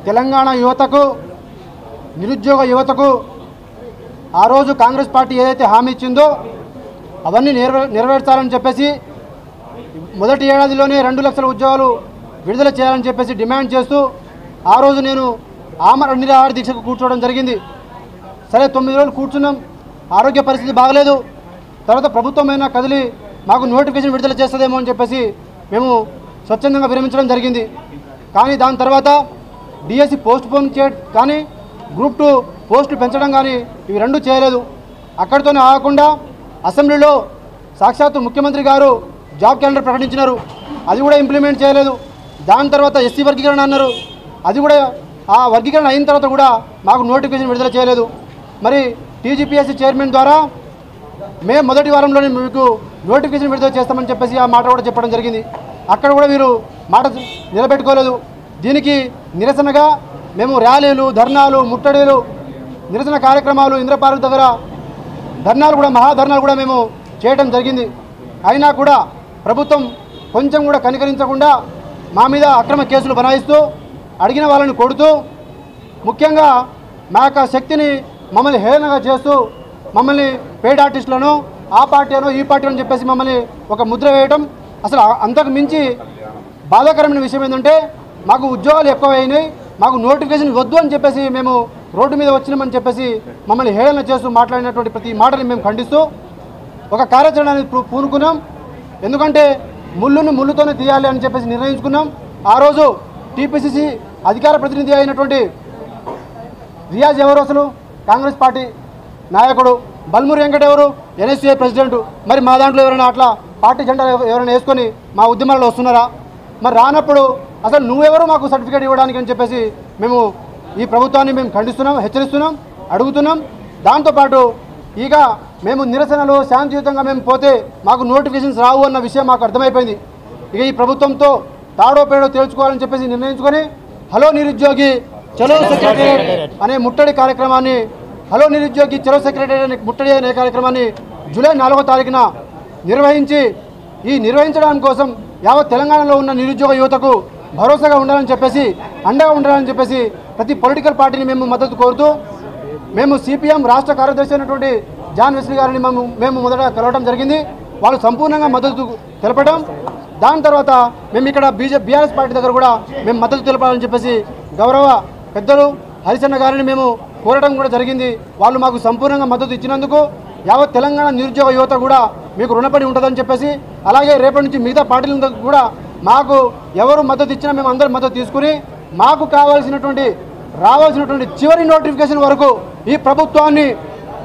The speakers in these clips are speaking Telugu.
తెలంగాణ యువతకు నిరుద్యోగ యువతకు ఆ రోజు కాంగ్రెస్ పార్టీ ఏదైతే హామీ ఇచ్చిందో అవన్నీ నెరవేర్చాలని చెప్పేసి మొదటి ఏడాదిలోనే 2 లక్షల ఉద్యోగాలు విడుదల చేయాలని చెప్పేసి డిమాండ్ చేస్తూ ఆ రోజు నేను ఆమరణ నిరాహార దీక్షకు కూర్చోవడం జరిగింది. సరే 9 రోజులు కూర్చున్నాం, ఆరోగ్య పరిస్థితి బాగలేదు. తర్వాత ప్రభుత్వమైనా కదిలి మాకు నోటిఫికేషన్ విడుదల చేస్తుందేమో అని చెప్పేసి మేము స్వచ్ఛందంగా విరమించడం జరిగింది. కానీ దాని తర్వాత డిఎస్సి పోస్ట్పోన్ కానీ గ్రూప్ 2 పోస్టులు పెంచడం కానీ ఇవి రెండూ చేయలేదు. అక్కడితోనే ఆగకుండా అసెంబ్లీలో సాక్షాత్తు ముఖ్యమంత్రి గారు జాబ్ క్యాలెండర్ ప్రకటించినారు, అది కూడా ఇంప్లిమెంట్ చేయలేదు. దాని తర్వాత ఎస్సీ వర్గీకరణ అన్నారు, అది కూడా ఆ వర్గీకరణ అయిన తర్వాత కూడా మాకు నోటిఫికేషన్ విడుదల చేయలేదు. మరి టీజీపీఎస్సీ చైర్మన్ ద్వారా మేము మొదటి వారంలోనే మీకు నోటిఫికేషన్ విడుదల చేస్తామని చెప్పేసి ఆ మాట కూడా చెప్పడం జరిగింది. అక్కడ కూడా వీరు మాట నిలబెట్టుకోలేదు. దీనికి నిరసనగా మేము ర్యాలీలు, ధర్నాలు, ముట్టడీలు, నిరసన కార్యక్రమాలు, ఇంద్రపార్క్ దగ్గర ధర్నాలు కూడా, మహాధర్నాలు కూడా మేము చేయడం జరిగింది. అయినా కూడా ప్రభుత్వం కొంచెం కూడా కనికరించకుండా మా మీద అక్రమ కేసులు బనాయిస్తూ అడిగిన వాళ్ళని కొడుతూ ముఖ్యంగా మా యొక్క శక్తిని మమ్మల్ని హేళనగా చేస్తూ మమ్మల్ని పెయిడ్ ఆర్టిస్టులను ఆ పార్టీ అనో ఈ పార్టీ అని చెప్పేసి మమ్మల్ని ఒక ముద్ర వేయటం. అసలు అంతకు మించి బాధాకరమైన విషయం ఏంటంటే మాకు ఉద్యోగాలు ఎక్కువైనాయి, మాకు నోటిఫికేషన్ వద్దు అని చెప్పేసి మేము రోడ్డు మీద వచ్చినామని చెప్పేసి మమ్మల్ని హేళన చేస్తూ మాట్లాడినటువంటి ప్రతి మాటని మేము ఖండిస్తూ ఒక కార్యాచరణ అనేది పూనుకున్నాం. ఎందుకంటే ముళ్ళును ముళ్ళుతోనే తీయాలి అని చెప్పేసి నిర్ణయించుకున్నాం. ఆ రోజు టీపీసీసీ అధికార ప్రతినిధి అయినటువంటి రియాజ్ ఎవరు, అసలు కాంగ్రెస్ పార్టీ నాయకుడు, బల్మూరి వెంకట ఎవరు, ఎన్ఎస్సీఐ ప్రెసిడెంట్. మరి మా దాంట్లో ఎవరైనా అట్లా పార్టీ జెండా ఎవరైనా వేసుకొని మా ఉద్యమాల్లో వస్తున్నారా? మరి రానప్పుడు అసలు నువ్వెవరు మాకు సర్టిఫికేట్ ఇవ్వడానికి అని చెప్పేసి మేము ఈ ప్రభుత్వాన్ని మేము ఖండిస్తున్నాం, హెచ్చరిస్తున్నాం, అడుగుతున్నాం. దాంతోపాటు ఇక మేము నిరసనలు శాంతియుతంగా మేము పోతే మాకు నోటిఫికేషన్స్ రావు అన్న విషయం మాకు అర్థమైపోయింది. ఇక ఈ ప్రభుత్వంతో తాడో పేడో తేల్చుకోవాలని చెప్పేసి నిర్ణయించుకొని హలో నిరుద్యోగి చలో సెక్రటేరియట్ అనే ముట్టడి కార్యక్రమాన్ని, హలో నిరుద్యోగి చలో సెక్రటేరియట్ అనే ముట్టడి అనే కార్యక్రమాన్ని జూలై 4వ తారీఖున నిర్వహించడం కోసం యావత్ తెలంగాణలో ఉన్న నిరుద్యోగ యువతకు భరోసాగా ఉండాలని చెప్పేసి, అండగా ఉండాలని చెప్పేసి ప్రతి పొలిటికల్ పార్టీని మేము మద్దతు కోరుతూ మేము సిపిఎం రాష్ట్ర కార్యదర్శి అయినటువంటి జాన్ వెస్లీ గారిని మేము మొదట కలవడం జరిగింది. వాళ్ళు సంపూర్ణంగా మద్దతు తెలపడం, దాని తర్వాత మేము ఇక్కడ బీఆర్ఎస్ పార్టీ దగ్గర కూడా మేము మద్దతు తెలపాలని చెప్పేసి గౌరవ పెద్దలు హరిచంద్ర గారిని మేము కోరడం కూడా జరిగింది. వాళ్ళు మాకు సంపూర్ణంగా మద్దతు ఇచ్చినందుకు యావత్ తెలంగాణ నిరుద్యోగ యువత కూడా మీకు రుణపడి ఉంటుందని చెప్పేసి, అలాగే రేపటి నుంచి మిగతా పార్టీల కూడా మాకు ఎవరు మద్దతు ఇచ్చినా మేము అందరూ మద్దతు తీసుకుని మాకు రావాల్సినటువంటి చివరి నోటిఫికేషన్ వరకు ఈ ప్రభుత్వాన్ని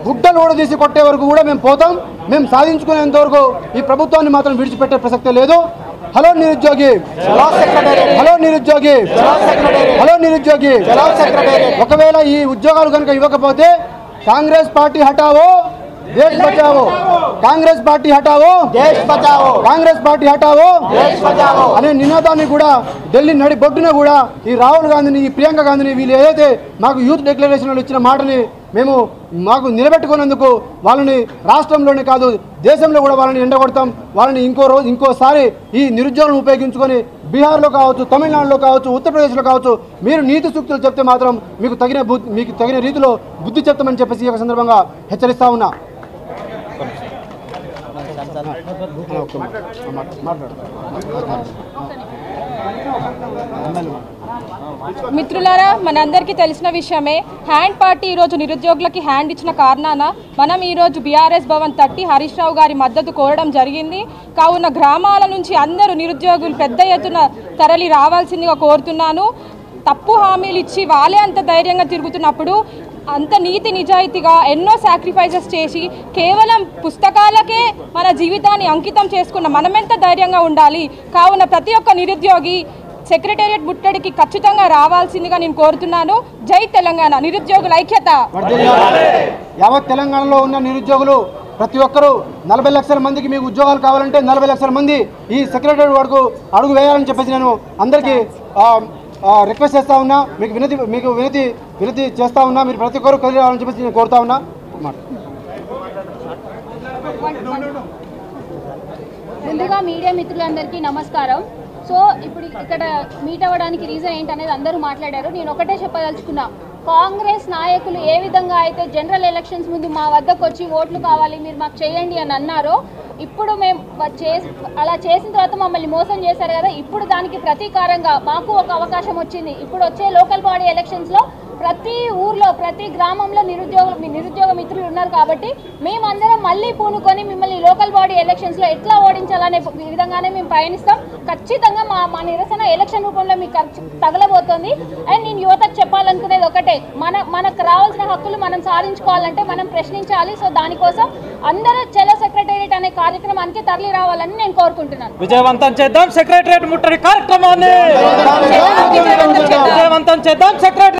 గుడ్డలు ఊడదీసి కొట్టే వరకు కూడా మేము పోతాం. మేము సాధించుకునేంత వరకు ఈ ప్రభుత్వాన్ని మాత్రం విడిచిపెట్టే ప్రసక్తే లేదు. హలో నిరుద్యోగి, హలో నిరుద్యోగి, హలో నిరుద్యోగి. ఒకవేళ ఈ ఉద్యోగాలు కనుక ఇవ్వకపోతే కాంగ్రెస్ పార్టీ హటావో దేశ్ బచావో, కాంగ్రెస్ పార్టీ హటావో దేశ్ బచావో, కాంగ్రెస్ పార్టీ హటావో దేశ్ బచావో అనే నినాదాన్ని కూడా ఢిల్లీ నడి బొడ్డున కూడా ఈ రాహుల్ గాంధీని, ఈ ప్రియాంక గాంధీని వీళ్ళు ఏదైతే మాకు యూత్ డిక్లరేషన్లో ఇచ్చిన మాటని మాకు నిలబెట్టుకున్నందుకు వాళ్ళని రాష్ట్రంలోనే కాదు దేశంలో కూడా వాళ్ళని ఎండగొడతాం. వాళ్ళని ఇంకోసారి ఈ నిరుద్యోగులను ఉపయోగించుకొని బీహార్లో కావచ్చు, తమిళనాడులో కావచ్చు, ఉత్తరప్రదేశ్లో కావచ్చు మీరు నీతి సూక్తులు చెప్తే మాత్రం మీకు తగిన రీతిలో బుద్ధి చెప్తామని చెప్పేసి ఈ యొక్క సందర్భంగా హెచ్చరిస్తా ఉన్నా. మిత్రులారా, మనందరికీ తెలిసిన విషయమే హ్యాండ్ పార్టీ ఈరోజు నిరుద్యోగులకి హ్యాండ్ ఇచ్చిన కారణాన మనం ఈరోజు బీఆర్ఎస్ భవన్ తట్టి హరీష్ రావు గారి మద్దతు కోరడం జరిగింది. కావున గ్రామాల నుంచి అందరూ నిరుద్యోగులు పెద్ద ఎత్తున తరలి రావాల్సిందిగా కోరుతున్నాను. తప్పు హామీలు ఇచ్చి వాళ్ళే అంత ధైర్యంగా తిరుగుతున్నప్పుడు అంత నీతి నిజాయితీగా ఎన్నో సాక్రిఫైసెస్ చేసి కేవలం పుస్తకాలకే మన జీవితాన్ని అంకితం చేసుకున్న మనమెంత ధైర్యంగా ఉండాలి. కావున ప్రతి ఒక్క నిరుద్యోగి సెక్రటేరియట్ ముట్టడికి ఖచ్చితంగా రావాల్సిందిగా నేను కోరుతున్నాను. జై తెలంగాణ, నిరుద్యోగుల ఐక్యత. యావత్ తెలంగాణలో ఉన్న నిరుద్యోగులు ప్రతి ఒక్కరూ 40 లక్షల మందికి మీకు ఉద్యోగాలు కావాలంటే 40 లక్షల మంది ఈ సెక్రటేరియట్ వరకు అడుగు వేయాలని చెప్పేసి నేను అందరికీ రిక్వెస్ట్ చేస్తా ఉన్నా. మీకు వినతి చేస్తా ఉన్నా. మీరు ప్రతి ఒక్కరు కదిలి రావాలని చెప్పేసి నేను కోరుతా ఉన్నా. ముందుగా మీడియా మిత్రులందరికీ నమస్కారం. సో ఇప్పుడు ఇక్కడ మీట్ అవ్వడానికి రీజన్ ఏంటనేది అందరూ మాట్లాడారు. నేను ఒకటే చెప్పదలుచుకున్నా, కాంగ్రెస్ నాయకులు ఏ విధంగా అయితే జనరల్ ఎలక్షన్స్ ముందు మా వద్దకు వచ్చి ఓట్లు కావాలి మీరు మాకు చేయండి అని అన్నారో, ఇప్పుడు మేము అలా చేసిన తర్వాత మమ్మల్ని మోసం చేశారు కదా, ఇప్పుడు దానికి ప్రతీకారంగా మాకు ఒక అవకాశం వచ్చింది. ఇప్పుడు వచ్చే లోకల్ బాడీ ఎలక్షన్స్లో ప్రతి ఊర్లో ప్రతి గ్రామంలో నిరుద్యోగ మిత్రులు ఉన్నారు కాబట్టి మేమందరం మళ్ళీ పూనుకొని మిమ్మల్ని లోకల్ బాడీ ఎలక్షన్స్లో ఎట్లా ఓడించాలనే విధంగానే మేము పయనిస్తాం. ఖచ్చితంగా మా నిరసన ఎలక్షన్ రూపంలో మీకు తగలబోతోంది. అండ్ నేను యువతకు చెప్పాలనుకునేది ఒకటే, మనకు రావాల్సిన హక్కులు మనం సాధించుకోవాలంటే మనం ప్రశ్నించాలి. సో దానికోసం అందరూ చలో సెక్రటేరియట్ అనే కార్యక్రమానికి తరలి రావాలని నేను కోరుకుంటున్నాను. విజయవంతం చేద్దాం సెక్రటేరియట్ ముట్టడి కార్యక్రమాన్ని, విజయవంతం చేద్దాం సెక్రటరీ